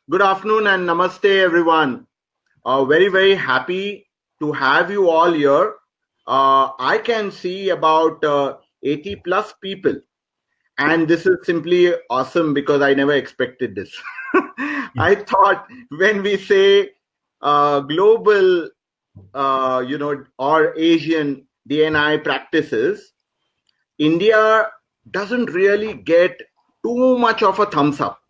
Good afternoon and namaste, everyone. Very, very happy to have you all here. I can see about 80 plus people, and this is simply awesome because I never expected this. I thought when we say global, or Asian DNI practices, India doesn't really get too much of a thumbs up.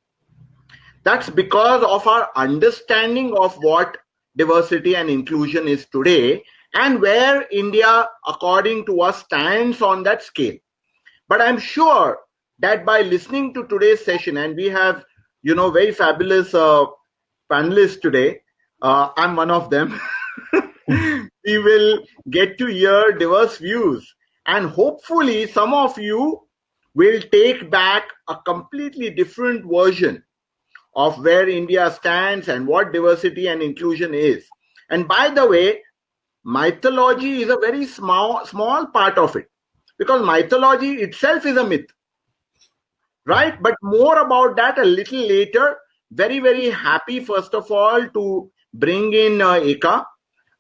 That's because of our understanding of what diversity and inclusion is today and where India, according to us, stands on that scale. But I'm sure that by listening to today's session, and we have, very fabulous panelists today, I'm one of them, we will get to hear diverse views. And hopefully, some of you will take back a completely different version of where India stands and what diversity and inclusion is. And by the way, mythology is a very small part of it, because mythology itself is a myth, right? But more about that a little later. Very, very happy, first of all, to bring in Eka.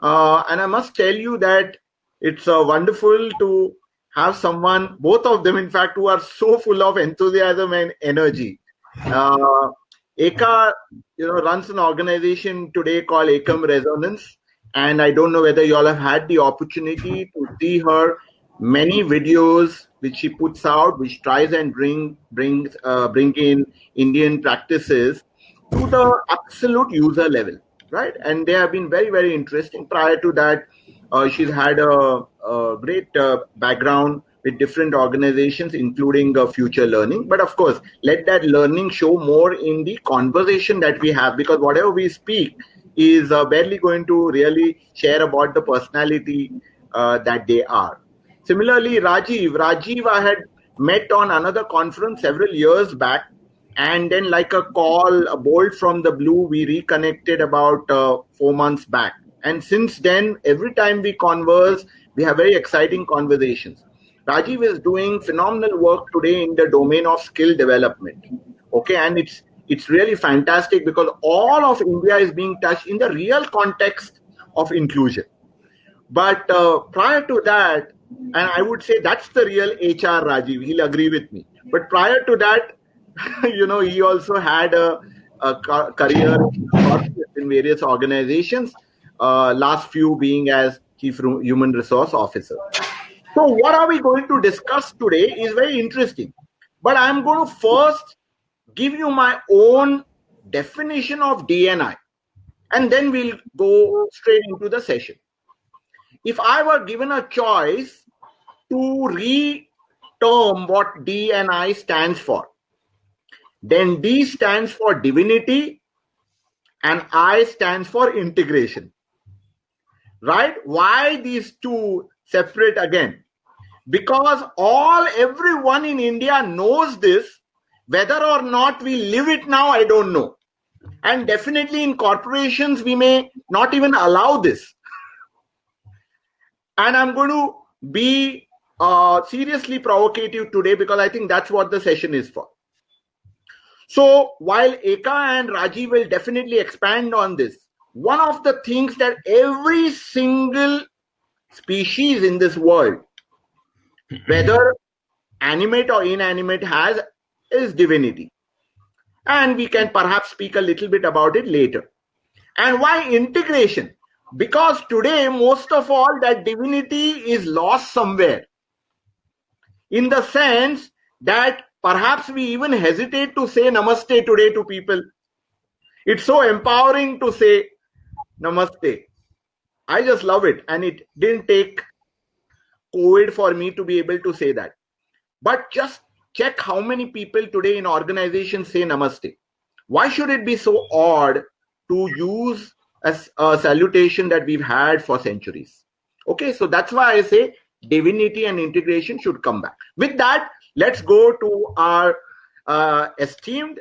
And I must tell you that it's wonderful to have someone, both of them, in fact, who are so full of enthusiasm and energy. Eka, runs an organization today called Ekam Resonance, and I don't know whether you all have had the opportunity to see her many videos which she puts out, which tries and bring in Indian practices to the absolute user level, right? And they have been very, very interesting. Prior to that, she's had a great background with different organizations, including Future Learning. But of course, let that learning show more in the conversation that we have, because whatever we speak is barely going to really share about the personality that they are. Similarly, Rajiv I had met on another conference several years back, and then like a call, a bolt from the blue, we reconnected about 4 months back. And since then, every time we converse, we have very exciting conversations. Rajiv is doing phenomenal work today in the domain of skill development. Okay, and it's really fantastic because all of India is being touched in the real context of inclusion. But prior to that, and I would say that's the real HR Rajiv, he'll agree with me. But prior to that, he also had a career in various organizations, last few being as Chief Human Resource Officer. So what are we going to discuss today is very interesting. But I'm going to first give you my own definition of DNI, and then we'll go straight into the session. If I were given a choice to re-term what DNI stands for, then D stands for divinity and I stands for integration. Right? Why these two separate again? Because everyone in India knows this. Whether or not we live it now, I don't know. And definitely in corporations, we may not even allow this. And I'm going to be seriously provocative today because I think that's what the session is for. So while Eka and Rajiv will definitely expand on this, one of the things that every single species in this world, whether animate or inanimate, has is divinity. And we can perhaps speak a little bit about it later. And why integration? Because today, most of all, that divinity is lost somewhere. In the sense that perhaps we even hesitate to say namaste today to people. It's so empowering to say namaste. I just love it. And it didn't take COVID for me to be able to say that. But just check how many people today in organizations say namaste. Why should it be so odd to use a salutation that we've had for centuries? Okay, so that's why I say divinity and integration should come back. With that, let's go to our esteemed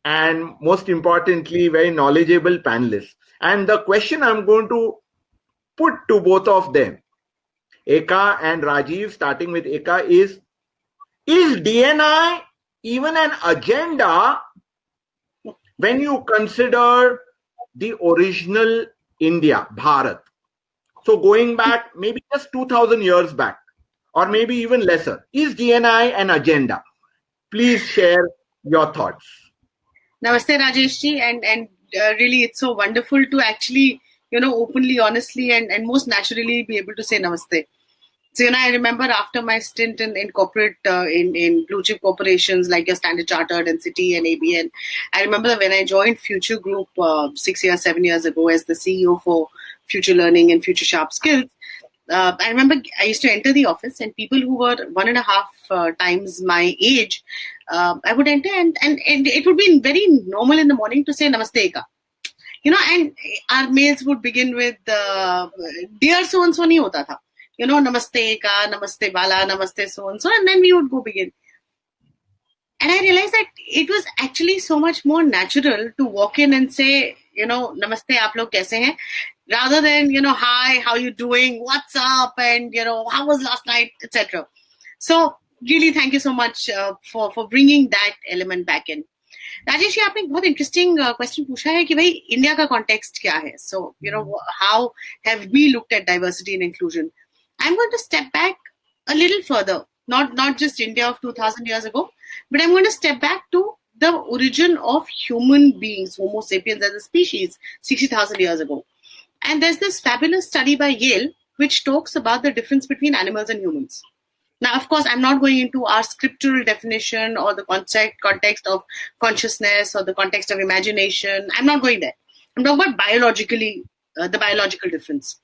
and most importantly, very knowledgeable panelists. And the question I'm going to put to both of them, Eka and Rajiv, starting with Eka, is DNI even an agenda when you consider the original India, Bharat, so going back maybe just 2000 years back, or maybe even lesser, is DNI an agenda? Please share your thoughts. Namaste, Rajesh ji, and really, it's so wonderful to actually, openly, honestly, and most naturally be able to say namaste. So, I remember after my stint in corporate, in blue chip corporations like your Standard Chartered and Citi and ABN, I remember when I joined Future Group 6 years, 7 years ago as the CEO for Future Learning and Future Sharp Skills. I remember I used to enter the office, and people who were 1.5 times my age, I would enter, and it would be very normal in the morning to say Namaste ka. And our mails would begin with dear so and so nahi hota tha. Namaste ka, namaste bala, namaste so and so, and then we would go begin. And I realized that it was actually so much more natural to walk in and say, namaste, aap log kaise hain? Rather than, hi, how you doing? What's up? And, how was last night, etc. So really, thank you so much for bringing that element back in. Rajesh ji, आपने एक बहुत interesting question पूछा है कि भाई India का context क्या है. So how have we looked at diversity and inclusion. I am going to step back a little further, not just India of 2000 years ago, but I'm going to step back to the origin of human beings, Homo sapiens as a species, 60,000 years ago. And there's this fabulous study by Yale which talks about the difference between animals and humans. Now, of course, I'm not going into our scriptural definition or the context of consciousness or the context of imagination. I'm not going there. I'm talking about biologically, the biological difference.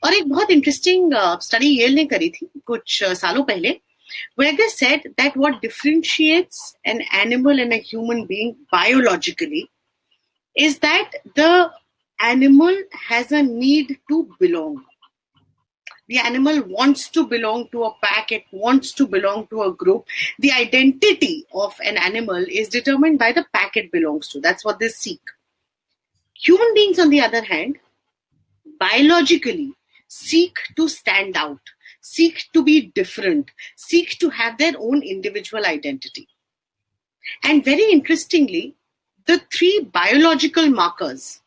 और एक बहुत interesting study L ने करी थी कुछ सालों पहले, where they said that what differentiates an animal and a human being biologically is that the animal has a need to belong. The animal wants to belong to a pack, it wants to belong to a group. The identity of an animal is determined by the pack it belongs to. That's what they seek. Human beings, on the other hand, biologically seek to stand out, seek to be different, seek to have their own individual identity. And very interestingly, the 3 biological markers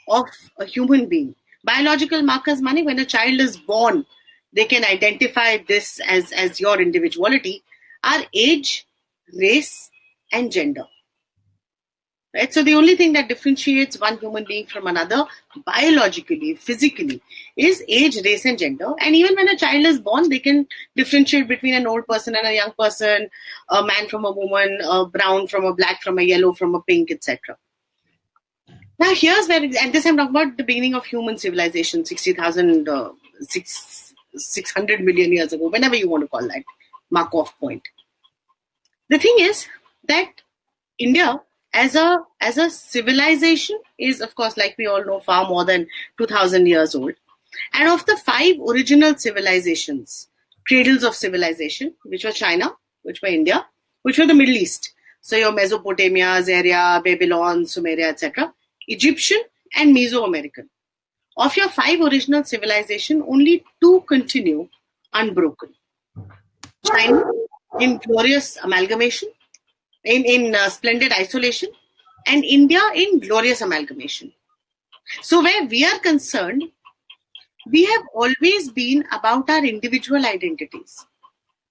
of a human being, biological markers meaning when a child is born, they can identify this as your individuality, are age, race, and gender. Right? So the only thing that differentiates one human being from another biologically, physically, is age, race, and gender. And even when a child is born, they can differentiate between an old person and a young person, a man from a woman, a brown from a black, from a yellow, from a pink, etc. Now here's where, and this I'm talking about the beginning of human civilization, 60,000, 600 million years ago, whenever you want to call that mark-off point. The thing is that India, as a civilization, is, of course, like we all know, far more than 2,000 years old. And of the 5 original civilizations, cradles of civilization, which were China, which were India, which were the Middle East, so your Mesopotamia, Zaria, Babylon, Sumeria, etc., Egyptian and Mesoamerican. Of your 5 original civilization, only 2 continue unbroken. China in glorious amalgamation, in splendid isolation, and India in glorious amalgamation. So where we are concerned, we have always been about our individual identities.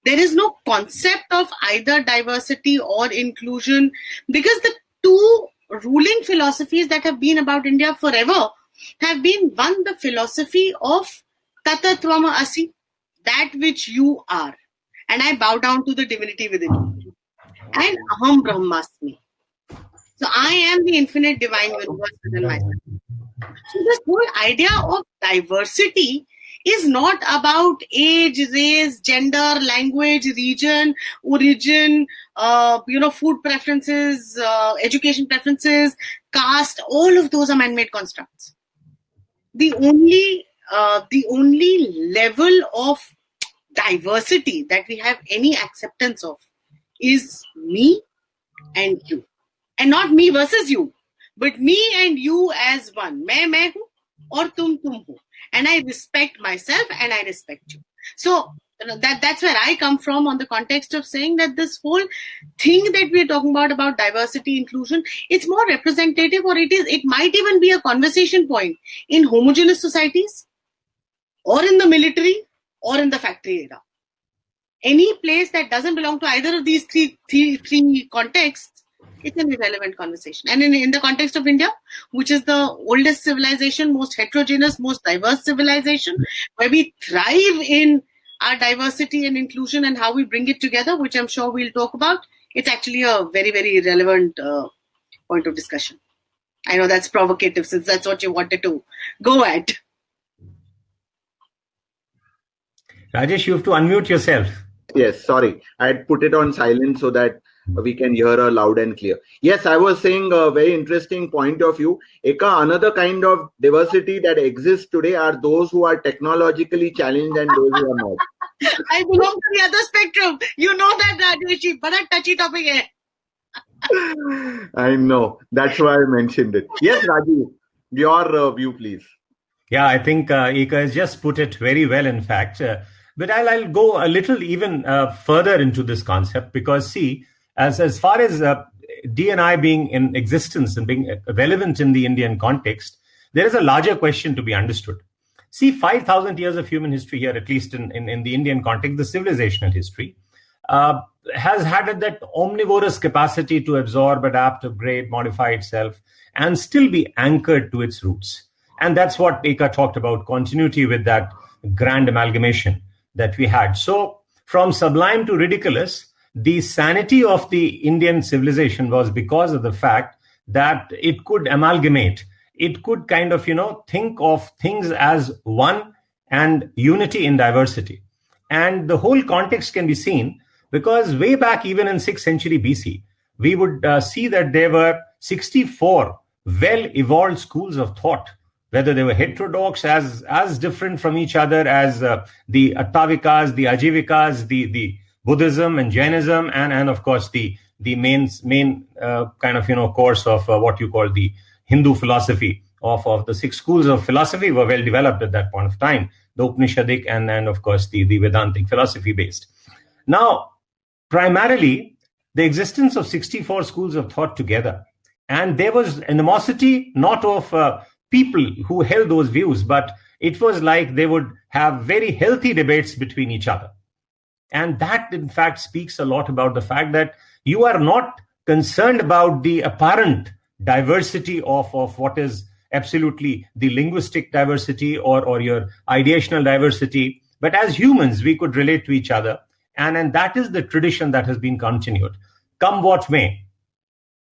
There is no concept of either diversity or inclusion, because the 2 ruling philosophies that have been about India forever have been, one, the philosophy of Tatattvama Asi, that which you are, and I bow down to the divinity within you, and Aham Brahmasmi. So I am the infinite divine universe within myself. So this whole idea of diversity is not about age, race, gender, language, region, origin, food preferences, education preferences, caste. All of those are man-made constructs. The only level of diversity that we have any acceptance of is me and you, and not me versus you, but me and you as one. मैं हूँ और तुम हो, and I respect myself and I respect you. So That's where I come from, on the context of saying that this whole thing that we're talking about diversity, inclusion, it's more representative, or it might even be a conversation point in homogeneous societies, or in the military, or in the factory era. Any place that doesn't belong to either of these three contexts, it's an irrelevant conversation. And in the context of India, which is the oldest civilization, most heterogeneous, most diverse civilization, where we thrive in our diversity and inclusion and how we bring it together, which I'm sure we'll talk about, it's actually a very, very relevant point of discussion. I know that's provocative, since that's what you wanted to go at. Rajesh, you have to unmute yourself. Yes, sorry. I had put it on silent so that we can hear her loud and clear. Yes, I was saying a very interesting point of view. Eka, another kind of diversity that exists today are those who are technologically challenged and those who are not. I belong to the other spectrum. You know that, Rajesh. But a touchy topic hai. I know. That's why I mentioned it. Yes, Rajiv, your view, please. Yeah, I think Eka has just put it very well, in fact. But I'll go a little even further into this concept, because see, as far as D&I being in existence and being relevant in the Indian context, there is a larger question to be understood. See, 5,000 years of human history here, at least in the Indian context, the civilizational history, has had that omnivorous capacity to absorb, adapt, upgrade, modify itself, and still be anchored to its roots. And that's what Eka talked about, continuity with that grand amalgamation that we had. So from sublime to ridiculous, the sanity of the Indian civilization was because of the fact that it could amalgamate. It could kind of, think of things as one and unity in diversity. And the whole context can be seen because way back, even in 6th century BC, we would see that there were 64 well-evolved schools of thought, whether they were heterodox, as different from each other as the Attavikas, the Ajivikas, the Buddhism and Jainism, and of course the main kind of course of what you call the Hindu philosophy of the 6 schools of philosophy were well developed at that point of time, the Upanishadic and of course the Vedantic philosophy based. Now, primarily the existence of 64 schools of thought together, and there was animosity not of people who held those views, but it was like they would have very healthy debates between each other. And that, in fact, speaks a lot about the fact that you are not concerned about the apparent diversity of what is absolutely the linguistic diversity or your ideational diversity. But as humans, we could relate to each other. And that is the tradition that has been continued, come what may.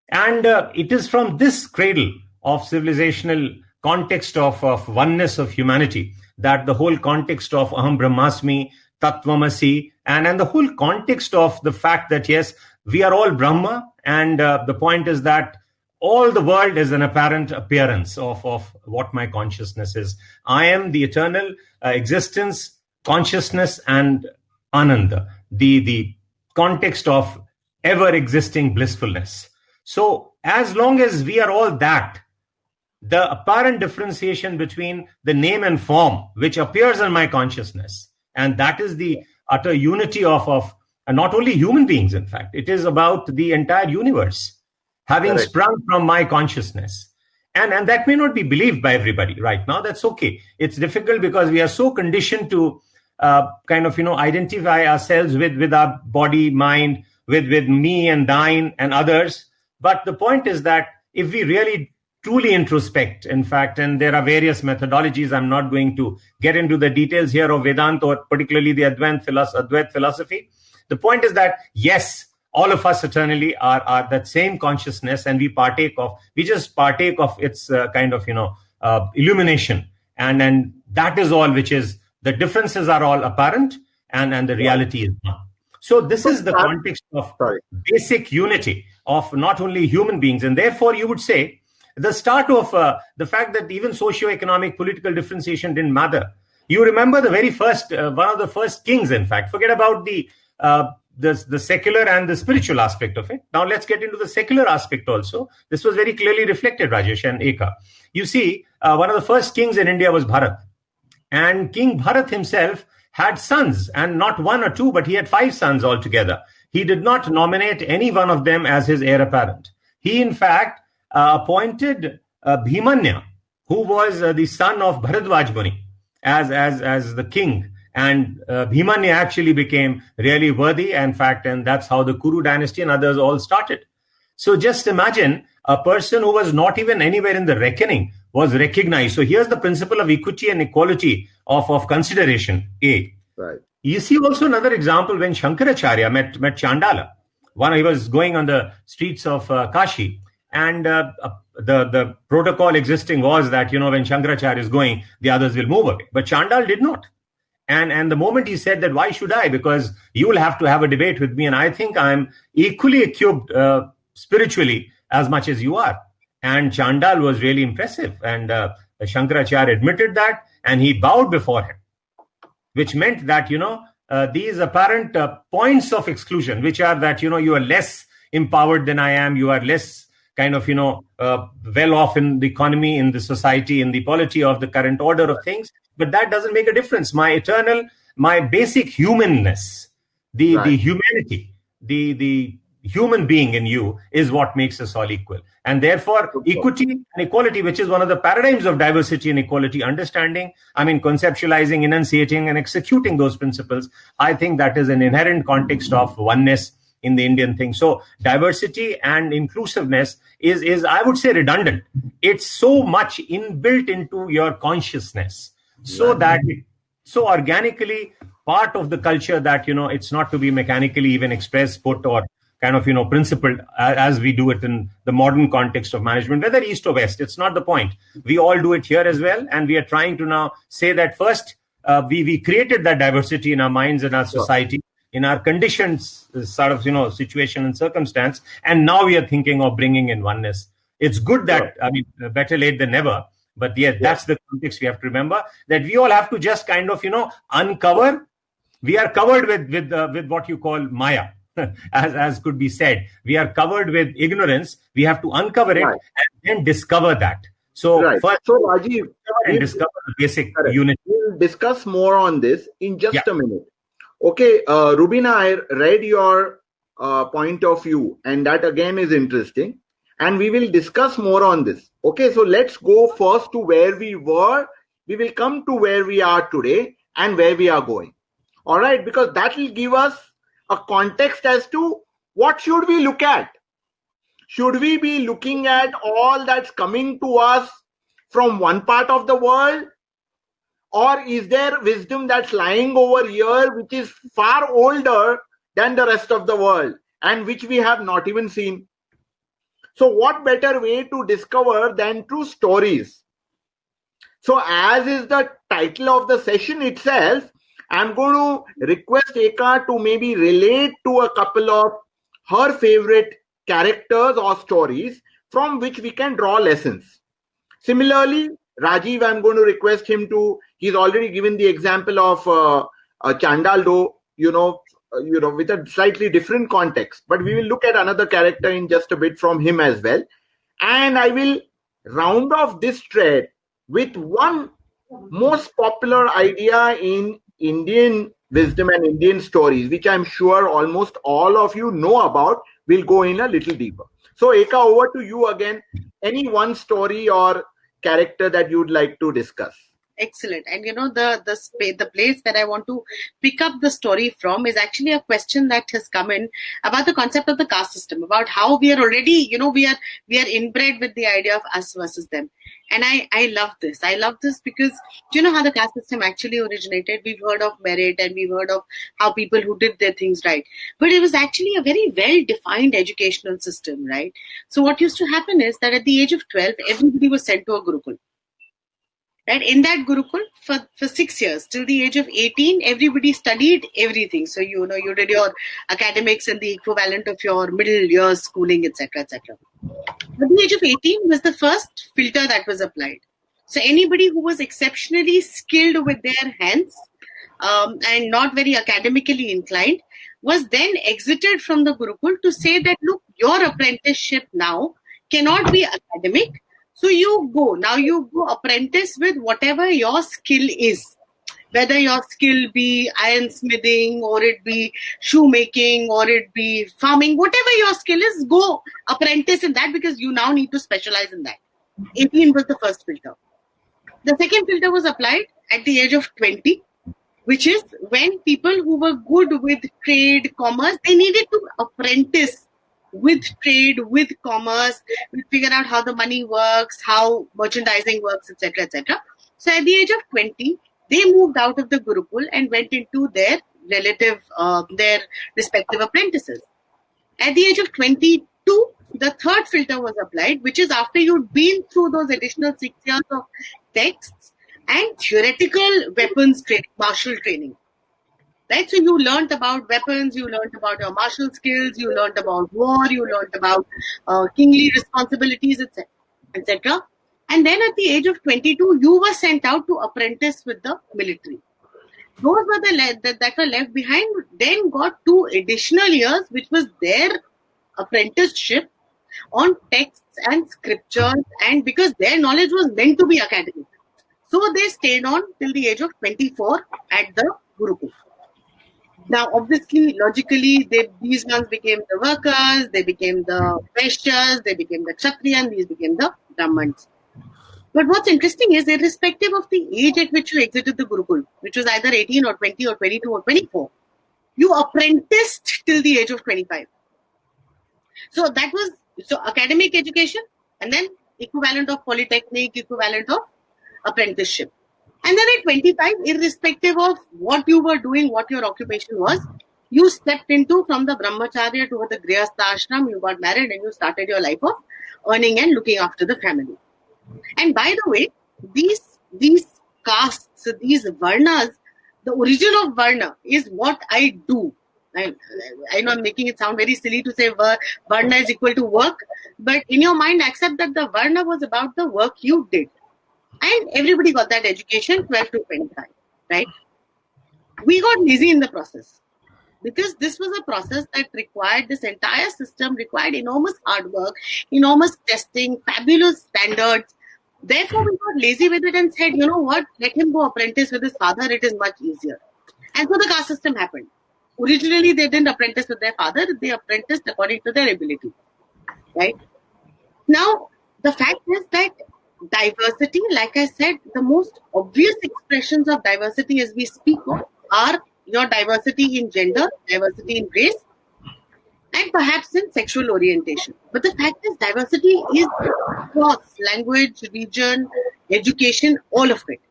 And it is from this cradle of civilizational context of oneness of humanity that the whole context of Aham Brahmasmi, Tattvamasi, and the whole context of the fact that, yes, we are all Brahma, and the point is that all the world is an apparent appearance of what my consciousness is. I am the eternal existence, consciousness, and Ananda, the context of ever-existing blissfulness. So as long as we are all that, the apparent differentiation between the name and form, which appears in my consciousness, and that is the utter unity of not only human beings, in fact, it is about the entire universe having Correct. sprung from my consciousness. And that may not be believed by everybody right now. That's okay. It's difficult because we are so conditioned to identify ourselves with our body, mind, with me and thine and others. But the point is that if we really truly introspect, in fact, and there are various methodologies, I'm not going to get into the details here of Vedanta or particularly the Advaita philosophy. The point is that, yes, all of us eternally are that same consciousness, and we just partake of its illumination. And that is all, which is, the differences are all apparent and the reality is not. So this is the context of basic unity of not only human beings. And therefore, you would say, the start of the fact that even socio-economic political differentiation didn't matter. You remember the very first, one of the first kings, in fact. Forget about the secular and the spiritual aspect of it. Now let's get into the secular aspect also. This was very clearly reflected, Rajesh and Eka. You see, one of the first kings in India was Bharat. And King Bharat himself had sons, and not one or two, but he had 5 sons altogether. He did not nominate any one of them as his heir apparent. He, in fact, appointed Bhimanya, who was the son of Bharadwaj Muni, as the king. And Bhimanya actually became really worthy, in fact, and that's how the Kuru dynasty and others all started. So just imagine a person who was not even anywhere in the reckoning was recognized. So here's the principle of equity and equality of consideration. A. Right. You see also another example when Shankaracharya met Chandala. He was going on the streets of Kashi, and the protocol existing was that, when Shankaracharya is going, the others will move away. But Chandal did not. And the moment he said that, why should I? Because you will have to have a debate with me, and I think I'm equally equipped spiritually as much as you are. And Chandal was really impressive. And Shankaracharya admitted that, and he bowed before him, which meant that, these apparent points of exclusion, which are that, you are less empowered than I am, you are less kind of, well off in the economy, in the society, in the polity of the current order of things. But that doesn't make a difference. My basic humanness, the humanity, the human being in you is what makes us all equal. And therefore, equity and equality, which is one of the paradigms of diversity and equality, understanding, conceptualizing, enunciating, and executing those principles, I think that is an inherent context of oneness in the Indian thing. So diversity and inclusiveness is I would say, redundant. It's so much inbuilt into your consciousness, so that it's so organically part of the culture that, it's not to be mechanically even expressed, put, or kind of, principled as we do it in the modern context of management, whether east or west. It's not the point. We all do it here as well. And we are trying to now say that first, we created that diversity in our minds and our society, in our conditions, sort of, situation and circumstance. And now we are thinking of bringing in oneness. It's good that, better late than never. But that's the context we have to remember, that we all have to just kind of, uncover. We are covered with what you call Maya. As could be said, we are covered with ignorance. We have to uncover it and then discover that. So first, Rajiv, and discover the basic unit. We'll discuss more on this in just a minute. Okay, Rubina, I read your point of view, and that again is interesting. And we will discuss more on this. Okay, so let's go first to where we were. We will come to where we are today and where we are going. All right, because that will give us a context as to what should we look at. Should we be looking at all that's coming to us from one part of the world? Or is there wisdom that's lying over here which is far older than the rest of the world and which we have not even seen? So what better way to discover than through stories? So as is the title of the session itself, I'm going to request Eka to maybe relate to a couple of her favorite characters or stories from which we can draw lessons. Similarly, Rajiv, I'm going to request him to, he's already given the example of Chandal, though, with a slightly different context. But we will look at another character in just a bit from him as well. And I will round off this thread with one most popular idea in Indian wisdom and Indian stories, which I'm sure almost all of you know about. We'll go in a little deeper. So Eka, over to you again. Any one story or character that you'd like to discuss? Excellent. And the place that I want to pick up the story from is actually a question that has come in about the concept of the caste system, about how we are already, we are inbred with the idea of us versus them. And I love this. I love this because do you know how the caste system actually originated? We've heard of merit and we've heard of how people who did their things right. But it was actually a very well-defined educational system, right? So what used to happen is that at the age of 12, everybody was sent to a Gurukul. Right? In that Gurukul, for 6 years, till the age of 18, everybody studied everything. So, you did your academics and the equivalent of your middle years schooling, etc., etc. At the age of 18 was the first filter that was applied. So, anybody who was exceptionally skilled with their hands and not very academically inclined was then exited from the Gurukul to say that, look, your apprenticeship now cannot be academic. So you go apprentice with whatever your skill is. Whether your skill be ironsmithing, or it be shoemaking, or it be farming, whatever your skill is, go apprentice in that, because you now need to specialize in that. 18 was the first filter. The second filter was applied at the age of 20, which is when people who were good with trade, commerce, they needed to apprentice with trade, with commerce, figure out how the money works, how merchandising works, etc., etc. So at the age of 20, they moved out of the Gurukul and went into their respective apprentices. At the age of 22, the third filter was applied, which is after you'd been through those additional 6 years of texts and theoretical weapons training, martial training. Right? So you learned about weapons, you learned about your martial skills, you learned about war, you learned about kingly responsibilities, etc. And then at the age of 22, you were sent out to apprentice with the military. Those were that were left behind, then got 2 additional years, which was their apprenticeship on texts and scriptures, and because their knowledge was meant to be academic. So they stayed on till the age of 24 at the Gurukul. Now, obviously, logically, these ones became the workers, they became the Vaishyas, they became the Kshatriya, and these became the Brahmans. But what's interesting is, irrespective of the age at which you exited the Gurukul, which was either 18 or 20 or 22 or 24, you apprenticed till the age of 25. So that was academic education, and then equivalent of polytechnic, equivalent of apprenticeship. And then at 25, irrespective of what you were doing, what your occupation was, you stepped into from the brahmacharya to the grihastha ashram, you got married and you started your life of earning and looking after the family. And by the way, these castes, these varnas, the origin of varna is what I do. I know I'm making it sound very silly to say varna is equal to work, but in your mind, accept that the varna was about the work you did. And everybody got that education, 12 to 25, right? We got lazy in the process, because this was a process that required, this entire system required enormous hard work, enormous testing, fabulous standards. Therefore, we got lazy with it and said, you know what, let him go apprentice with his father, it is much easier. And so the caste system happened. Originally, they didn't apprentice with their father, they apprenticed according to their ability, right? Now, the fact is that diversity, like I said, the most obvious expressions of diversity as we speak of are your diversity in gender, diversity in race, and perhaps in sexual orientation. But the fact is, diversity is across language, region, education, all of it.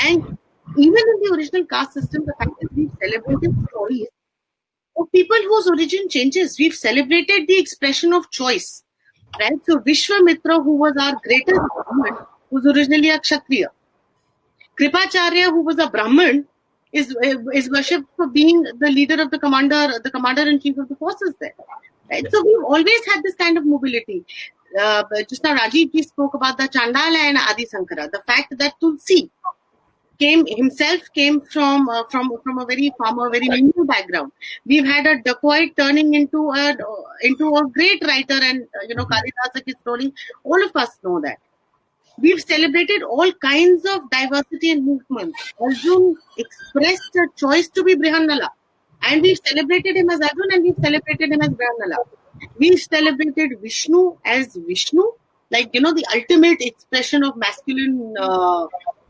And even in the original caste system, the fact is we've celebrated stories of people whose origin changes. We've celebrated the expression of choice. Right? So Vishwamitra, who was our greatest Brahman, was originally a Kshatriya. Kripacharya, who was a Brahman, is worshipped for being the leader of the commander-in-chief of the forces there. Right? Yes. So we've always had this kind of mobility. Just now Rajiv ji spoke about the Chandala and Adi Sankara. The fact that Tulsi came from a very farmer, very menial background. We've had a dacoit turning into a great writer, and Kalidasa is story. All of us know that. We've celebrated all kinds of diversity and movements. Arjun expressed a choice to be Brihannala, and we've celebrated him as Arjun, and we've celebrated him as Brihannala. We've celebrated Vishnu as Vishnu, like the ultimate expression of masculine.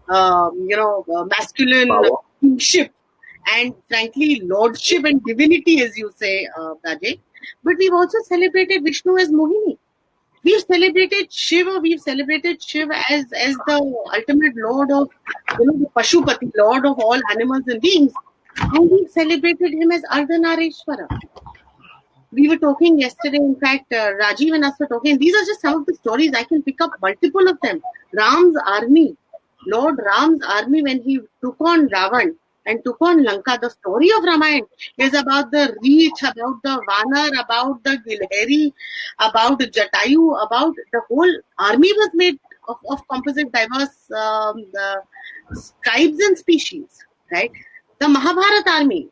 Masculine kingship and frankly lordship and divinity, as you say, Rajay. But we've also celebrated Vishnu as Mohini. We've celebrated Shiva. We've celebrated Shiva as the ultimate lord of, the Pashupati, lord of all animals and beings. And we've celebrated him as Ardhanarishwara. We were talking yesterday, in fact, Rajiv and us were talking. These are just some of the stories. I can pick up multiple of them. Ram's army. Lord Ram's army, when he took on Ravan and took on Lanka, the story of Ramayana is about the Reach, about the Vanar, about the Gilheri, about Jatayu, about the whole army was made of composite, diverse tribes and species, right? The Mahabharata army,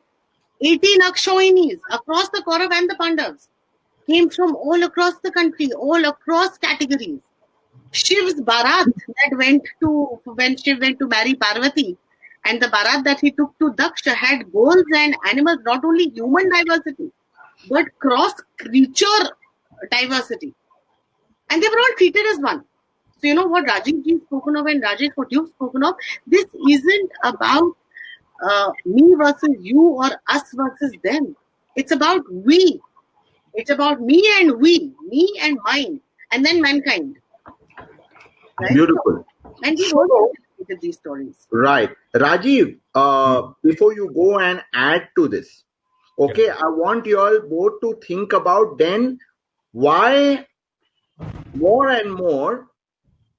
18 Akshoinis across the Kaurav and the Pandavas, came from all across the country, all across categories. Shiv's Bharat that when Shiv went to marry Parvati, And the Bharat that he took to Daksha had bulls and animals, not only human diversity, but cross-creature diversity. And they were all treated as one. So, you know what Rajiv ji spoken of and Rajesh, what you've spoken of, this isn't about me versus you or us versus them. It's about we. It's about me and we, me and mine, and then mankind. Right? Beautiful. And we also created these stories. Right. Rajiv, before you go and add to this, okay, I want you all both to think about then why more and more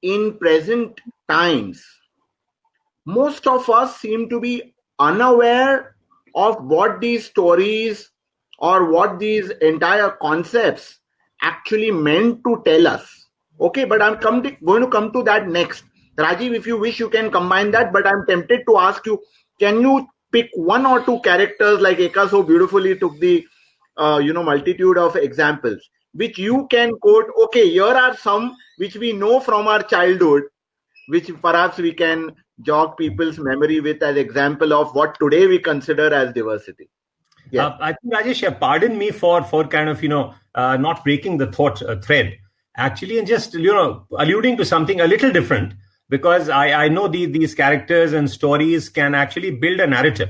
in present times, most of us seem to be unaware of what these stories or what these entire concepts actually meant to tell us. Okay, but I'm going to come to that next. Rajiv, if you wish, you can combine that, but I'm tempted to ask you, can you pick one or two characters like Eka so beautifully took the multitude of examples, which you can quote, okay, here are some which we know from our childhood, which perhaps we can jog people's memory with as example of what today we consider as diversity. Yeah. I think, Rajesh, pardon me for kind of, not breaking the thought thread, actually, and just, alluding to something a little different, because I know these characters and stories can actually build a narrative.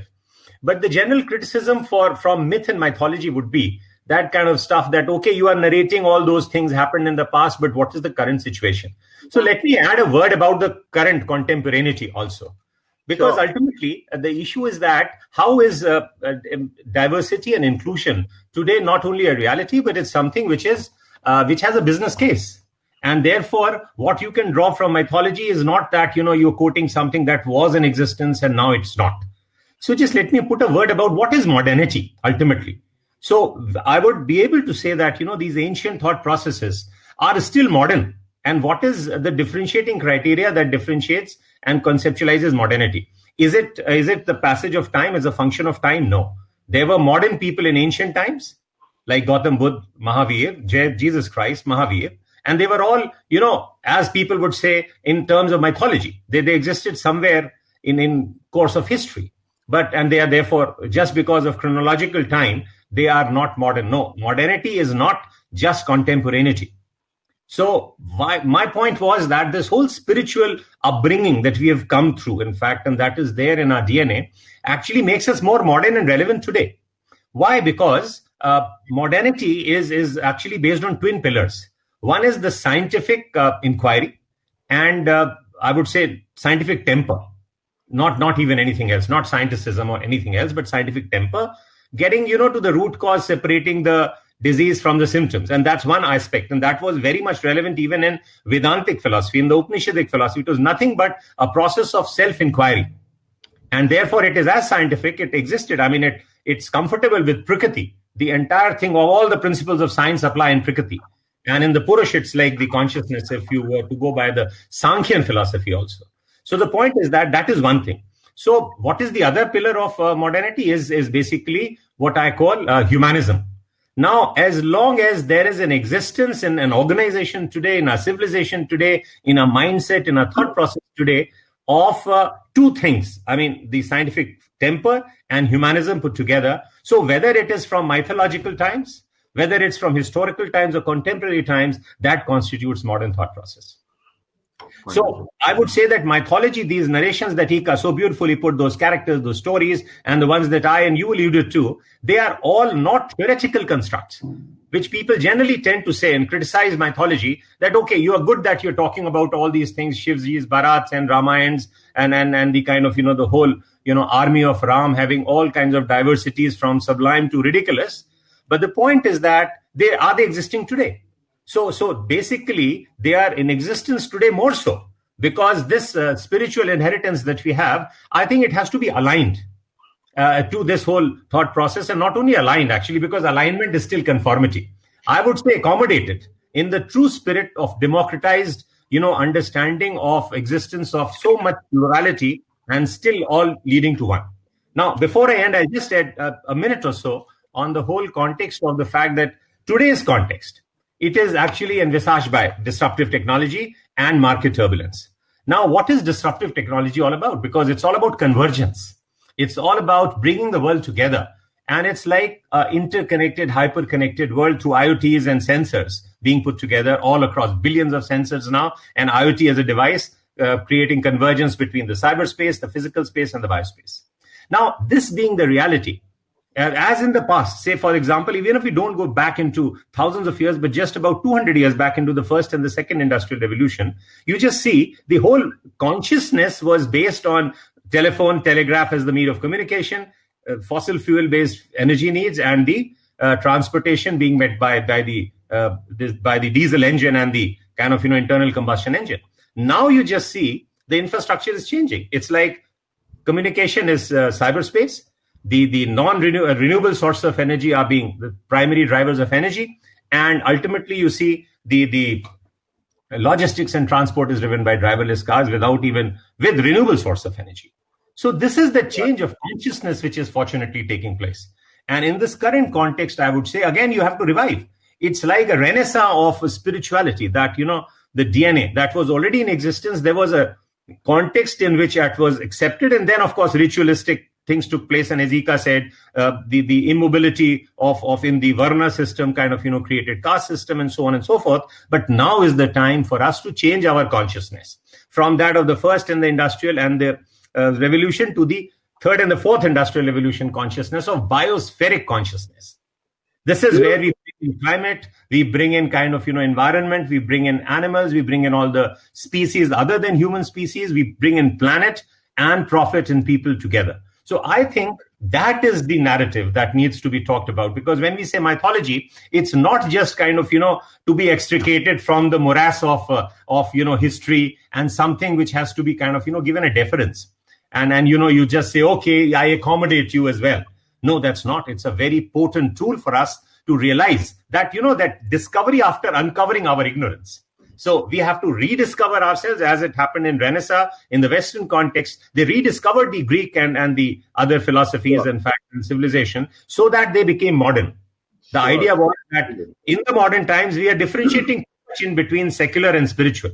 But the general criticism from myth and mythology would be that kind of stuff that, okay, you are narrating all those things happened in the past, but what is the current situation? So let me add a word about the current contemporaneity also. Because ultimately, the issue is that how is diversity and inclusion today not only a reality, but it's something which has a business case. And therefore, what you can draw from mythology is not that, you're quoting something that was in existence and now it's not. So just let me put a word about what is modernity ultimately. So I would be able to say that, these ancient thought processes are still modern. And what is the differentiating criteria that differentiates and conceptualizes modernity? Is it the passage of time as a function of time? No. There were modern people in ancient times, like Gautam Buddha, Mahavir, Jesus Christ, Mahavir. And they were all, as people would say in terms of mythology, they existed somewhere in course of history. And they are therefore, just because of chronological time, they are not modern. No, modernity is not just contemporaneity. So my point was that this whole spiritual upbringing that we have come through, in fact, and that is there in our DNA, actually makes us more modern and relevant today. Why? Because modernity is actually based on twin pillars. One is the scientific inquiry, and I would say scientific temper, not even anything else, not scienticism or anything else, but scientific temper, getting, to the root cause, separating the disease from the symptoms. And that's one aspect. And that was very much relevant even in Vedantic philosophy, in the Upanishadic philosophy. It was nothing but a process of self-inquiry. And therefore, it is as scientific, it existed. I mean, it's comfortable with Prakriti. The entire thing, all the principles of science apply in Prakriti. And in the Purush, it's like the consciousness, if you were to go by the Sankhyan philosophy also. So the point is that is one thing. So what is the other pillar of modernity is basically what I call humanism. Now, as long as there is an existence in an organization today, in our civilization today, in our mindset, in our thought process today, of two things, I mean, the scientific temper and humanism put together. So whether it is from mythological times, whether it's from historical times or contemporary times, that constitutes modern thought process. So I would say that mythology, these narrations that Eka so beautifully put, those characters, those stories, and the ones that I and you alluded to, they are all not theoretical constructs, which people generally tend to say and criticize mythology that, okay, you are good that you're talking about all these things, Shivjis, Bharats and Ramayans and the kind of, the whole, army of Ram having all kinds of diversities from sublime to ridiculous. But the point is that they existing today. So basically, they are in existence today more so because this spiritual inheritance that we have, I think it has to be aligned to this whole thought process, and not only aligned actually, because alignment is still conformity. I would say accommodated in the true spirit of democratized, understanding of existence of so much plurality and still all leading to one. Now, before I end, I just add a minute or so on the whole context of the fact that today's context, it is actually envisaged by disruptive technology and market turbulence. Now, what is disruptive technology all about? Because it's all about convergence. It's all about bringing the world together. And it's like an interconnected, hyper-connected world through IoTs and sensors being put together all across billions of sensors now, and IoT as a device, creating convergence between the cyberspace, the physical space, and the biospace. Now, this being the reality, as in the past, say, for example, even if we don't go back into thousands of years, but just about 200 years back into the first and the second industrial revolution, you just see the whole consciousness was based on telephone, telegraph as the means of communication, fossil fuel-based energy needs, and the transportation being met by the diesel engine and the kind of internal combustion engine. Now you just see the infrastructure is changing. It's like communication is cyberspace. The non-renewable sources of energy are being the primary drivers of energy. And ultimately, you see the logistics and transport is driven by driverless cars with renewable source of energy. So this is the change of consciousness which is fortunately taking place. And in this current context, I would say, again, you have to revive. It's like a renaissance of spirituality that, the DNA that was already in existence. There was a context in which it was accepted. And then, of course, ritualistic things took place, and as Eka said, the immobility of in the Varna system kind of created caste system and so on and so forth. But now is the time for us to change our consciousness from that of the first and the industrial and the revolution to the third and the fourth industrial revolution consciousness of biospheric consciousness. This is where we bring in climate, we bring in kind of environment, we bring in animals, we bring in all the species other than human species, we bring in planet and profit and people together. So I think that is the narrative that needs to be talked about, because when we say mythology, it's not just kind of, to be extricated from the morass of history and something which has to be kind of, given a deference. And you just say, okay, I accommodate you as well. No, that's not. It's a very potent tool for us to realize that, that discovery after uncovering our ignorance. So we have to rediscover ourselves as it happened in Renaissance. In the Western context, they rediscovered the Greek and the other philosophies and fact and civilization so that they became modern. The idea was that in the modern times, we are differentiating in between secular and spiritual.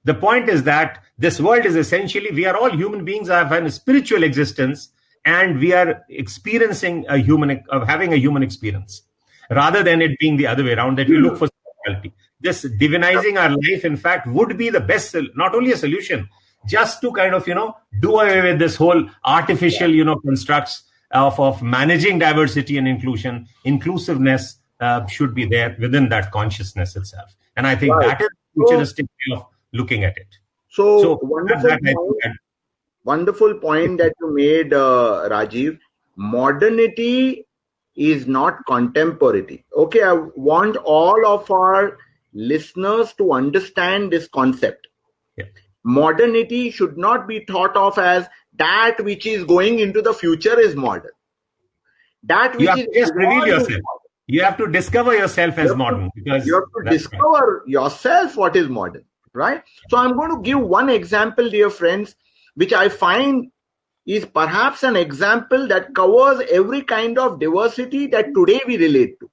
The point is that this world is essentially, we are all human beings have a spiritual existence, and we are experiencing having a human experience rather than it being the other way around, that we look for spirituality. This divinizing our life, in fact, would be the best, not only a solution, just to kind of, do away with this whole artificial, constructs of managing diversity and inclusion. Inclusiveness should be there within that consciousness itself. And I think that is a futuristic way of looking at it. So wonderful point that you made, Rajiv. Modernity is not contemporary. Okay, I want all of our listeners to understand this concept. Yeah. Modernity should not be thought of as that which is going into the future is modern. That which is just reveal yourself. You have to discover yourself as modern, because you have to discover yourself what is modern, right? So I'm going to give one example, dear friends, which I find is perhaps an example that covers every kind of diversity that today we relate to.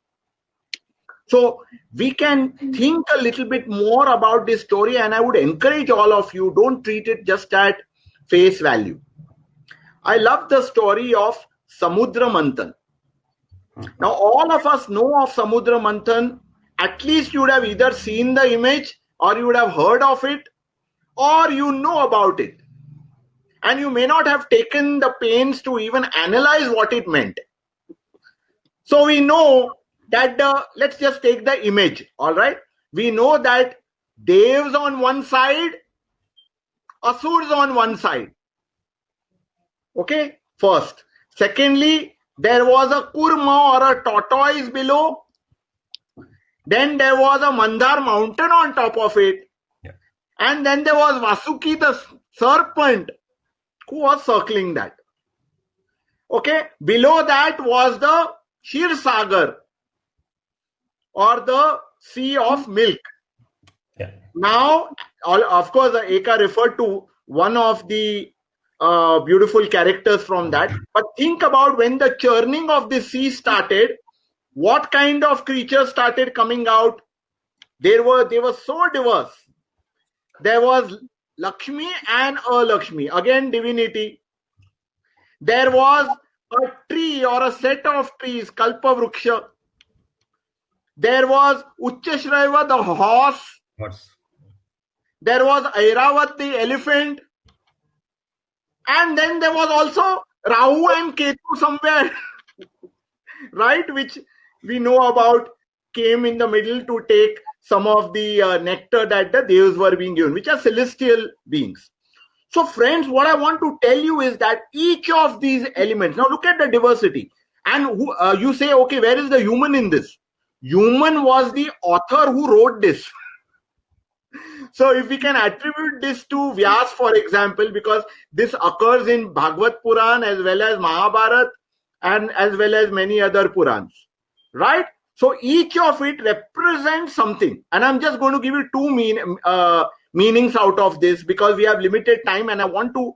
So we can think a little bit more about this story, and I would encourage all of you, don't treat it just at face value. I love the story of Samudra Manthan. Now, all of us know of Samudra Manthan. At least you would have either seen the image, or you would have heard of it, or you know about it. And you may not have taken the pains to even analyze what it meant. So we know that let's just take the image, all right? We know that Devs on one side, Asurs on one side. Okay, first. Secondly, there was a Kurma or a tortoise below. Then there was a Mandar mountain on top of it. Yeah. And then there was Vasuki the serpent who was circling that. Okay, below that was the Shir Sagar, or the sea of milk. Yeah. Now, of course, Eka referred to one of the beautiful characters from that. But think about when the churning of the sea started, what kind of creatures started coming out? They were so diverse. There was Lakshmi and a Lakshmi, again divinity. There was a tree or a set of trees, Kalpa Vruksha. There was Uchchashraiva, the horse. There was Airavat, the elephant. And then there was also Rahu and Ketu somewhere, right? Which we know about, came in the middle to take some of the nectar that the devas were being given, which are celestial beings. So friends, what I want to tell you is that each of these elements, now look at the diversity. And you say, okay, where is the human in this? Human was the author who wrote this. So if we can attribute this to Vyas, for example, because this occurs in Bhagavad Puran as well as Mahabharat and as well as many other Purans, right? So each of it represents something. And I'm just going to give you two meanings out of this because we have limited time, and I want to,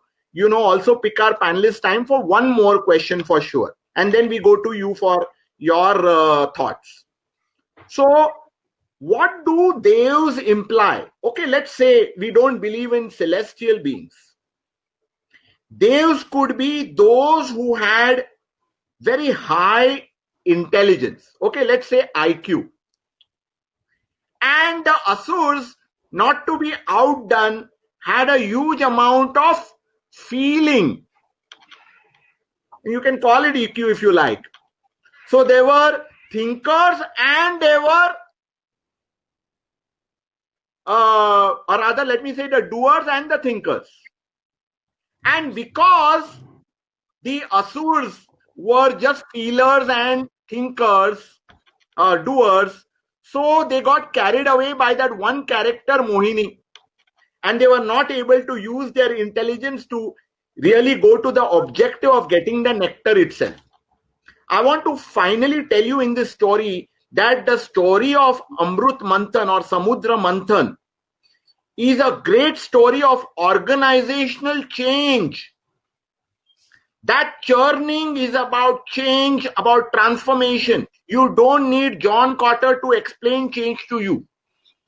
also pick our panelists' time for one more question for sure. And then we go to you for your thoughts. So what do devs imply? Okay, let's say we don't believe in celestial beings. Devs could be those who had very high intelligence. Okay, let's say IQ. And the Asurs, not to be outdone, had a huge amount of feeling. You can call it EQ if you like. So they were thinkers and they were or rather, let me say the doers and the thinkers. And because the Asurs were just feelers and thinkers, doers, so they got carried away by that one character, Mohini. And they were not able to use their intelligence to really go to the objective of getting the nectar itself. I want to finally tell you in this story that the story of Amrut Manthan or Samudra Manthan is a great story of organizational change. That churning is about change, about transformation. You don't need John Cotter to explain change to you.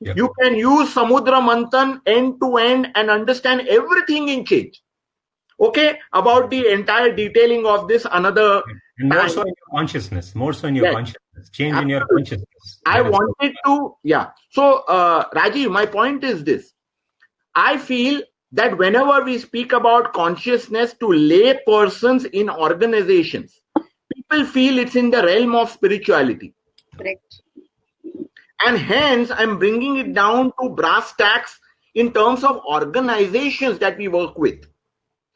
Yep. You can use Samudra Manthan end to end and understand everything in change. Okay, about the entire detailing of this another. And more so in your consciousness, change in your consciousness. I wanted to, So, Rajiv, my point is this. I feel that whenever we speak about consciousness to lay persons in organizations, people feel it's in the realm of spirituality. Correct. And hence, I'm bringing it down to brass tacks in terms of organizations that we work with.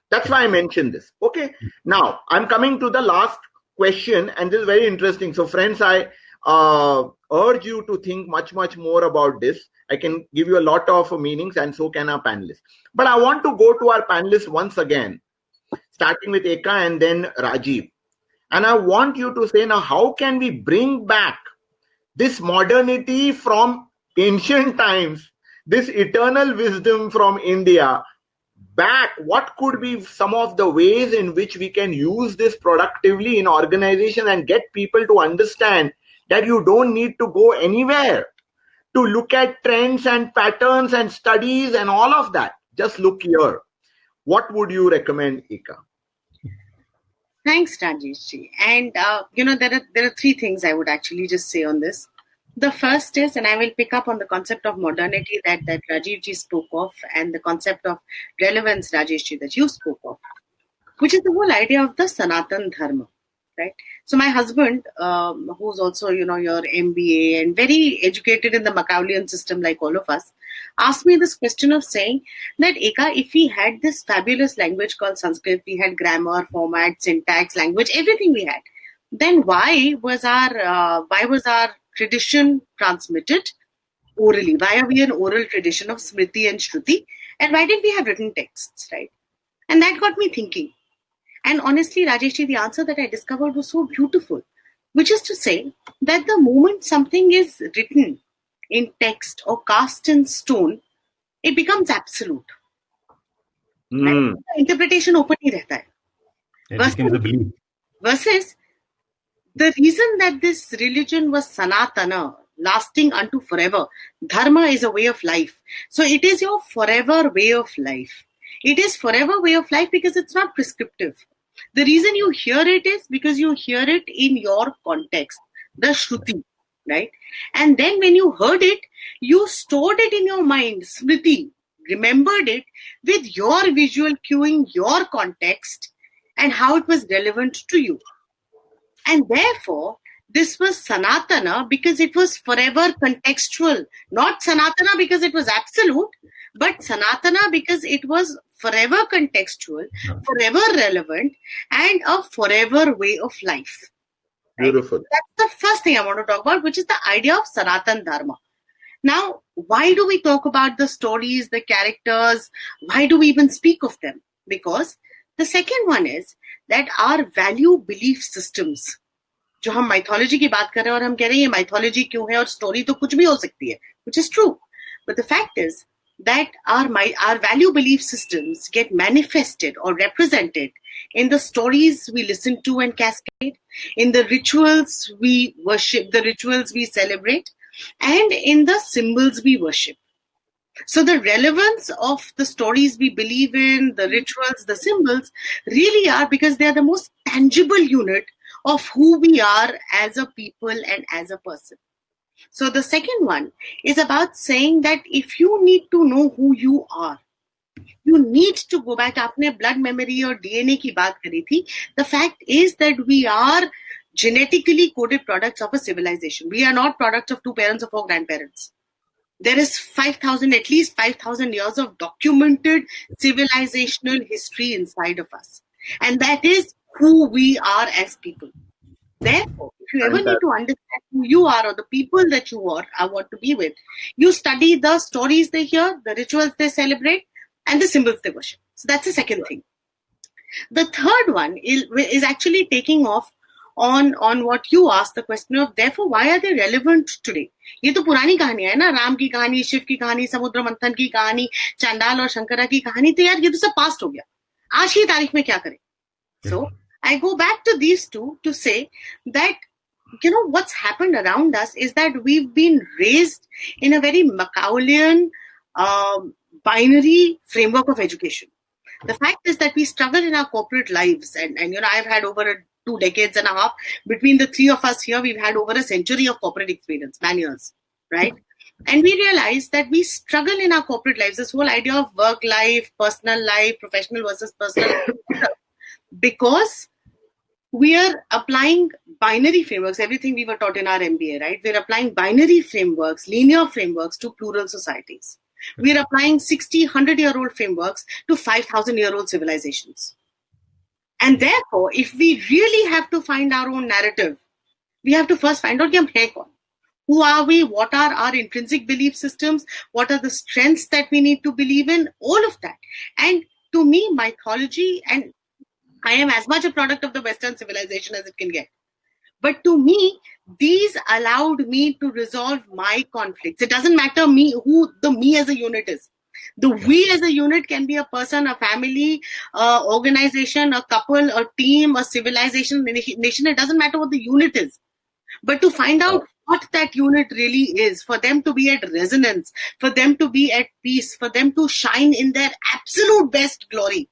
That's why I mentioned this. Okay. Now, I'm coming to the last question, and this is very interesting. So, friends, I urge you to think much more about this. I can give you a lot of meanings, and so can our panelists. But I want to go to our panelists once again, starting with Eka and then Rajiv. And I want you to say now, how can we bring back this modernity from ancient times, this eternal wisdom from India, back? What could be some of the ways in which we can use this productively in organization and get people to understand that you don't need to go anywhere to look at trends and patterns and studies and all of that. Just look here. What would you recommend, Eka? Thanks, Rajesh. And there are three things I would actually just say on this. The first is, and I will pick up on the concept of modernity that Rajiv ji spoke of, and the concept of relevance, Rajesh ji, that you spoke of, which is the whole idea of the Sanatan Dharma, right? So my husband, who's also, your MBA and very educated in the Machiavellian system like all of us, asked me this question of saying that, Eka, if we had this fabulous language called Sanskrit, we had grammar, format, syntax, language, everything we had, then why was our tradition transmitted orally? Why are we an oral tradition of Smriti and Shruti? And why didn't we have written texts, right? And that got me thinking. And honestly, Rajesh, the answer that I discovered was so beautiful, which is to say that the moment something is written in text or cast in stone, it becomes absolute. Right? The interpretation open hi rehta hai. Versus the reason that this religion was Sanatana, lasting unto forever. Dharma is a way of life. So it is your forever way of life. It is forever way of life because it's not prescriptive. The reason you hear it is because you hear it in your context, the Shruti, right? And then when you heard it, you stored it in your mind, Smriti, remembered it with your visual cueing, your context, and how it was relevant to you. And therefore, this was Sanatana because it was forever contextual. Not Sanatana because it was absolute, but Sanatana because it was forever contextual, forever relevant, and a forever way of life. Right? Beautiful. That's the first thing I want to talk about, which is the idea of Sanatan Dharma. Now, why do we talk about the stories, the characters? Why do we even speak of them? Because the second one is that our value belief systems, जो हम mythology की बात कर रहे हैं और हम कह रहे हैं ये mythology क्यों है और story तो कुछ भी हो सकती है, which is true. But the fact is that our value belief systems get manifested or represented in the stories we listen to and cascade, in the rituals we worship, the rituals we celebrate, and in the symbols we worship. So the relevance of the stories we believe in, the rituals, the symbols, really are because they are the most tangible unit of who we are as a people and as a person. So the second one is about saying that if you need to know who you are, you need to go back. आपने blood memory और DNA की बात करी थी. The fact is that we are genetically coded products of a civilization. We are not products of two parents or four grandparents. There is at least 5,000 years of documented civilizational history inside of us. And that is who we are as people. Therefore, if you ever need to understand who you are or the people that you are, I want to be with, you study the stories they hear, the rituals they celebrate, and the symbols they worship. So that's the second thing. The third one is actually taking off on what you asked, the question of, therefore, why are they relevant today? ये तो पुरानी कहानी है ना, राम की कहानी, शिव की कहानी, समुद्र मंथन की कहानी, चांडाल और शंकरा की कहानी, तो यार ये तो सब पास्ट हो गया. आज की तारीख में क्या करें? So I go back to these two to say that, what's happened around us is that we've been raised in a very Machiavellian, binary framework of education. The fact is that we struggle in our corporate lives, and I've had over 2 decades and a half. Between the three of us here, we've had over a century of corporate experience, man years, right? And we realize that we struggle in our corporate lives, this whole idea of work life, personal life, professional versus personal, because we are applying binary frameworks, everything we were taught in our MBA, right? We're applying binary frameworks, linear frameworks to plural societies. We're applying 60, 100-year-old frameworks to 5,000-year-old civilizations. And therefore, if we really have to find our own narrative, we have to first find out who are we, what are our intrinsic belief systems, what are the strengths that we need to believe in, all of that. And to me, mythology, and I am as much a product of the Western civilization as it can get. But to me, these allowed me to resolve my conflicts. It doesn't matter who the me as a unit is. The we as a unit can be a person, a family, organization, a couple, a team, a civilization, nation. It doesn't matter what the unit is. But to find out what that unit really is, for them to be at resonance, for them to be at peace, for them to shine in their absolute best glory,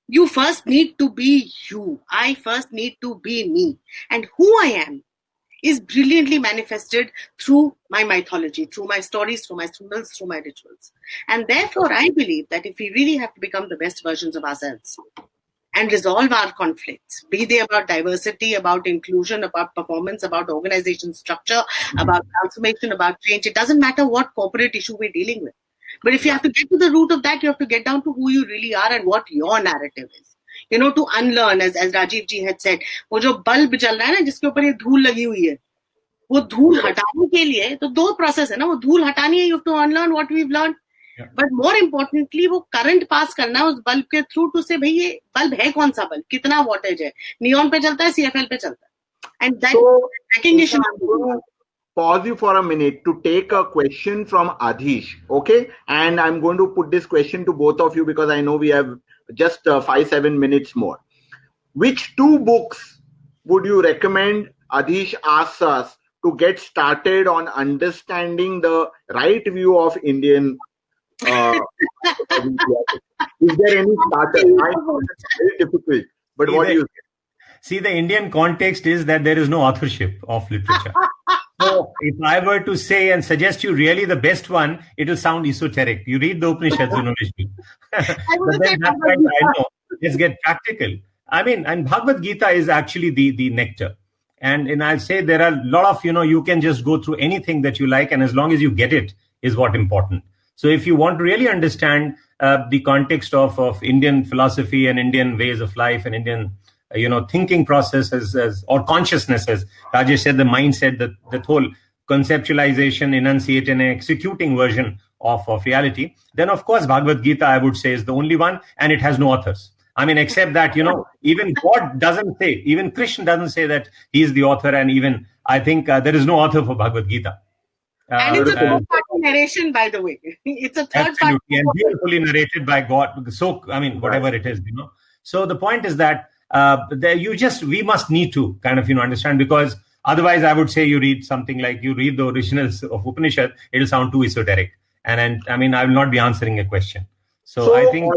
you first need to be you. I first need to be me. And who I am is brilliantly manifested through my mythology, through my stories, through my symbols, through my rituals. And therefore, I believe that if we really have to become the best versions of ourselves and resolve our conflicts, be they about diversity, about inclusion, about performance, about organization structure, about transformation, about change, it doesn't matter what corporate issue we're dealing with. But if you have to get to the root of that, you have to get down to who you really are and what your narrative is. To unlearn, as Rajiv ji had said, वो जो bulb जल रहा है ना, जिसके ऊपर ये धूल लगी हुई है, वो धूल हटाने के लिए तो 2 प्रोसेस है ना, वो धूल हटानी है, you have to unlearn what we've learned. Yeah. But more importantly, वो करंट पास करना है उस बल्ब के थ्रू टू से, भाई ये बल्ब है कौन सा बल्ब, कितना वोल्टेज है, नियॉन पे चलता है, CFL पे चलता है. And that recognition. Pause you for a minute to take a question from Adhish, okay? And I'm going to put this question to both of you because I know we have just 5-7 minutes more. Which 2 books would you recommend? Adhish asks us to get started on understanding the right view of Indian? Is there any starter? I know it's very difficult, but what do you think? See, the Indian context is that there is no authorship of literature. So if I were to say and suggest you really the best one, it will sound esoteric. You read the Upanishads, But then that's right, I know. Let's get practical. I mean, and Bhagavad Gita is actually the nectar. And I'll say there are a lot of, you can just go through anything that you like, and as long as you get it is what important. So if you want to really understand the context of Indian philosophy and Indian ways of life and Indian thinking process or consciousness, as Rajesh said, the mindset, that whole conceptualization, enunciate and executing version of reality, then of course Bhagavad Gita, I would say, is the only one, and it has no authors. I mean, except that, even God doesn't say, even Krishna doesn't say that he is the author, and even I think there is no author for Bhagavad Gita. And it's a third-party narration, by the way. It's a third-party. Absolutely, and beautifully narrated by God. So, I mean, whatever it is, So the point is that we must need to kind of understand, because otherwise I would say you read something like you read the originals of Upanishad, it'll sound too esoteric, and I mean I will not be answering a question. So I think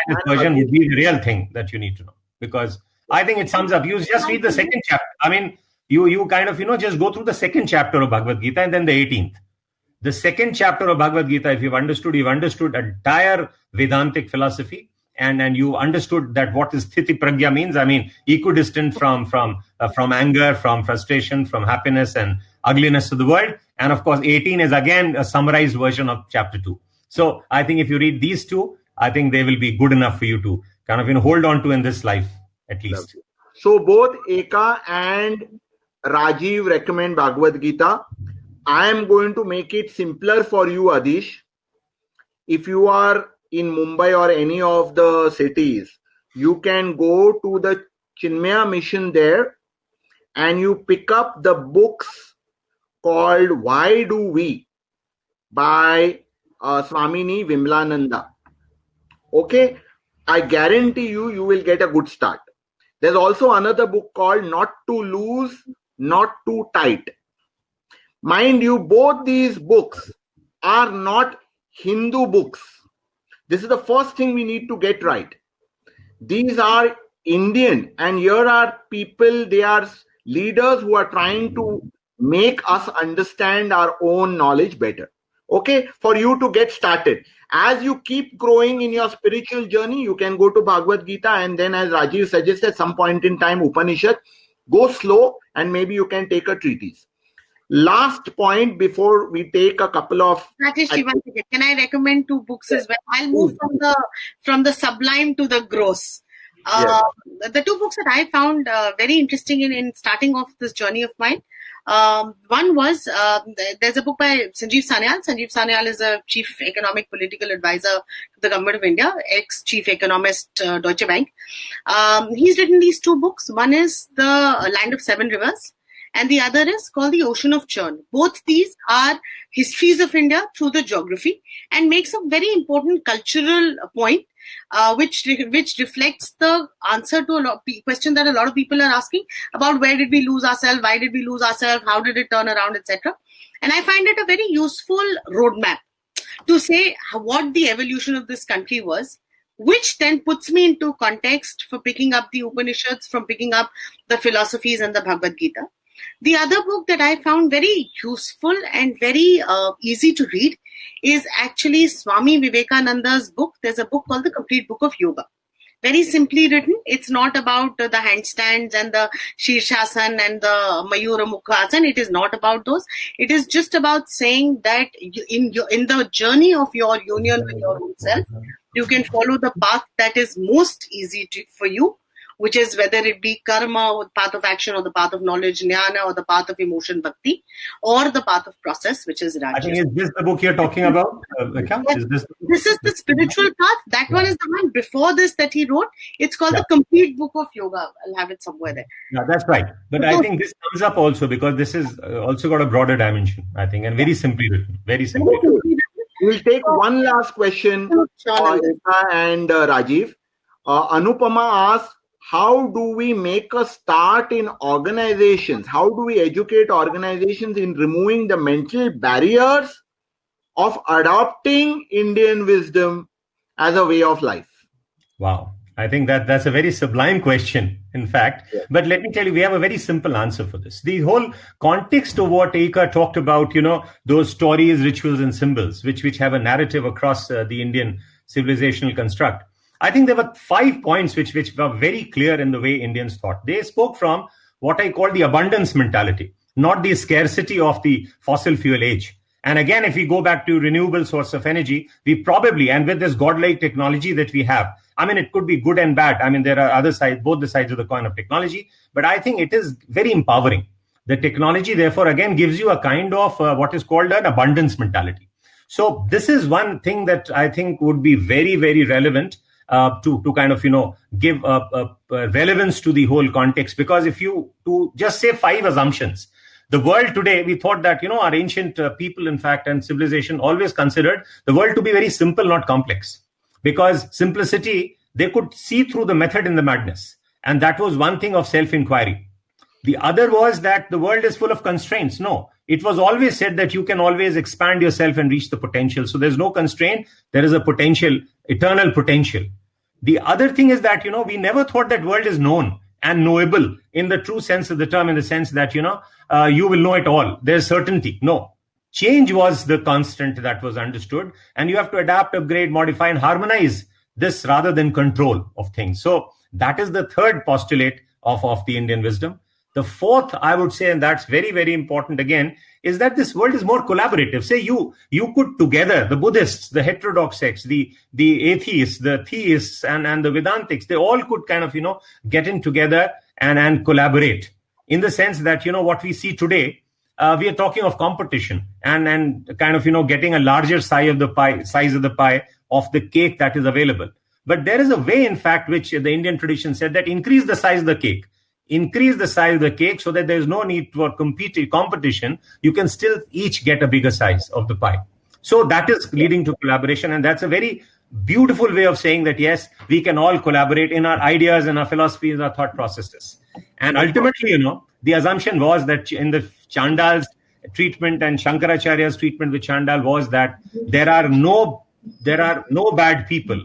this version would be the real thing that you need to know, because I think it sums up. You just read the second chapter. I mean, you kind of just go through the second chapter of Bhagavad Gita and then the 18th. The second chapter of Bhagavad Gita, if you've understood entire Vedantic philosophy. And you understood that what is sthiti pragya means. I mean, equidistant from anger, from frustration, from happiness and ugliness of the world. And of course, 18 is again a summarized version of chapter 2. So I think if you read these two, I think they will be good enough for you to kind of hold on to in this life, at least. So both Eka and Rajiv recommend Bhagavad Gita. I am going to make it simpler for you, Adish. If you are in Mumbai or any of the cities, you can go to the Chinmaya Mission there and you pick up the books called Why Do We by Swamini Vimlananda. Okay, I guarantee you will get a good start. There's also another book called Not to Lose, Not Too Tight. Mind you, both these books are not Hindu books. This is the first thing we need to get right. These are Indian, and here are people, they are leaders who are trying to make us understand our own knowledge better. Okay, for you to get started. As you keep growing in your spiritual journey, you can go to Bhagavad Gita, and then as Rajiv suggested, at some point in time, Upanishad. Go slow, and maybe you can take a treatise. Last point before we take a couple of. Rajesh, can I recommend two books as well? I'll move from the sublime to the gross. The two books that I found very interesting in starting off this journey of mine. One was there's a book by Sanjeev Sanyal. Sanjeev Sanyal is a chief economic political advisor to the government of India, ex-chief economist Deutsche Bank. He's written these two books. One is The Land of Seven Rivers, and the other is called The Ocean of Churn. Both these are histories of India through the geography, and makes a very important cultural point, which reflects the answer to a question that a lot of people are asking about: where did we lose ourselves, why did we lose ourselves, how did it turn around, etc. And I find it a very useful roadmap to say what the evolution of this country was, which then puts me into context for picking up the Upanishads, from picking up the philosophies and the Bhagavad Gita. The other book that I found very useful and very easy to read is actually Swami Vivekananda's book. There's a book called The Complete Book of Yoga. Very simply written. It's not about the handstands and the Shirshasana and the Mayura Mukhasana. It is not about those. It is just about saying that in the journey of your union with your own self, you can follow the path that is most easy for you, which is whether it be karma, or the path of action, or the path of knowledge, jnana, or the path of emotion, bhakti, or the path of process, which is rajas. I think, is this the book you're talking about? Yes. This is the spiritual path. That one is the one before this that he wrote. It's called The Complete Book of Yoga. I'll have it somewhere there. Yeah, that's right. But I think this comes up also because this is also got a broader dimension, I think, and very simply written. Very simply written. We'll take one last question for Eka and Rajiv. Anupama asks, how do we make a start in organizations? How do we educate organizations in removing the mental barriers of adopting Indian wisdom as a way of life? Wow. I think that's a very sublime question, in fact. Yeah. But let me tell you, we have a very simple answer for this. The whole context of what Eka talked about, those stories, rituals, and symbols, which have a narrative across the Indian civilizational construct. I think there were 5 points which were very clear in the way Indians thought. They spoke from what I call the abundance mentality, not the scarcity of the fossil fuel age. And again, if we go back to renewable source of energy, we probably, and with this godlike technology that we have, I mean, it could be good and bad. I mean, there are other sides, both the sides of the coin of technology, but I think it is very empowering. The technology, therefore, again, gives you a kind of what is called an abundance mentality. So this is one thing that I think would be very, very relevant to kind of, give relevance to the whole context. Because if you to just say 5 assumptions, the world today, we thought that, our ancient people, in fact, and civilization always considered the world to be very simple, not complex. Because simplicity, they could see through the method in the madness. And that was one thing of self-inquiry. The other was that the world is full of constraints. No, it was always said that you can always expand yourself and reach the potential. So there's no constraint. There is a potential, eternal potential. The other thing is that, we never thought that world is known and knowable in the true sense of the term, in the sense that, you will know it all. There's certainty. No. Change was the constant that was understood, and you have to adapt, upgrade, modify, and harmonize this rather than control of things. So that is the third postulate of the Indian wisdom. The fourth, I would say, and that's very, very important again, is that this world is more collaborative. Say you could together, the Buddhists, the heterodox sects, the atheists, the theists, and the Vedantics, they all could kind of, get in together and collaborate, in the sense that, what we see today, we are talking of competition and kind of, getting a larger size of the pie of the cake that is available. But there is a way, in fact, which the Indian tradition said, that increase the size of the cake. Increase the size of the cake so that there is no need for competition. You can still each get a bigger size of the pie. So that is leading to collaboration. And that's a very beautiful way of saying that, yes, we can all collaborate in our ideas and our philosophies, our thought processes. And ultimately, the assumption was that in the Chandal's treatment and Shankaracharya's treatment with Chandal was that there are no bad people.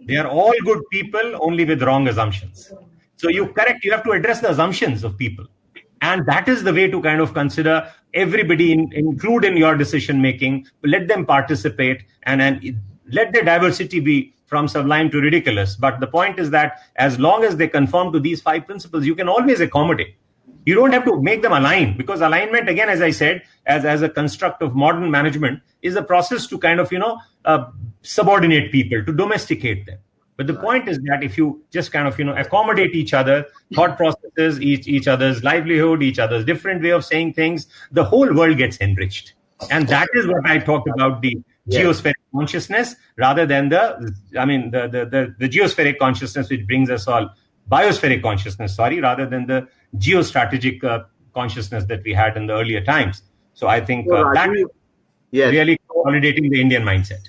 They are all good people, only with wrong assumptions. So you have to address the assumptions of people. And that is the way to kind of consider everybody, include in your decision making, let them participate, and let their diversity be from sublime to ridiculous. But the point is that as long as they conform to these 5 principles, you can always accommodate. You don't have to make them align, because alignment, again, as I said, as a construct of modern management, is a process to kind of, subordinate people, to domesticate them. But the point is that if you just kind of, accommodate each other, thought processes, each other's livelihood, each other's different way of saying things, the whole world gets enriched. And that is what I talked about, the geospheric consciousness, rather than the geospheric consciousness, which brings us all biospheric consciousness, rather than the geostrategic consciousness that we had in the earlier times. So I think that is really consolidating the Indian mindset.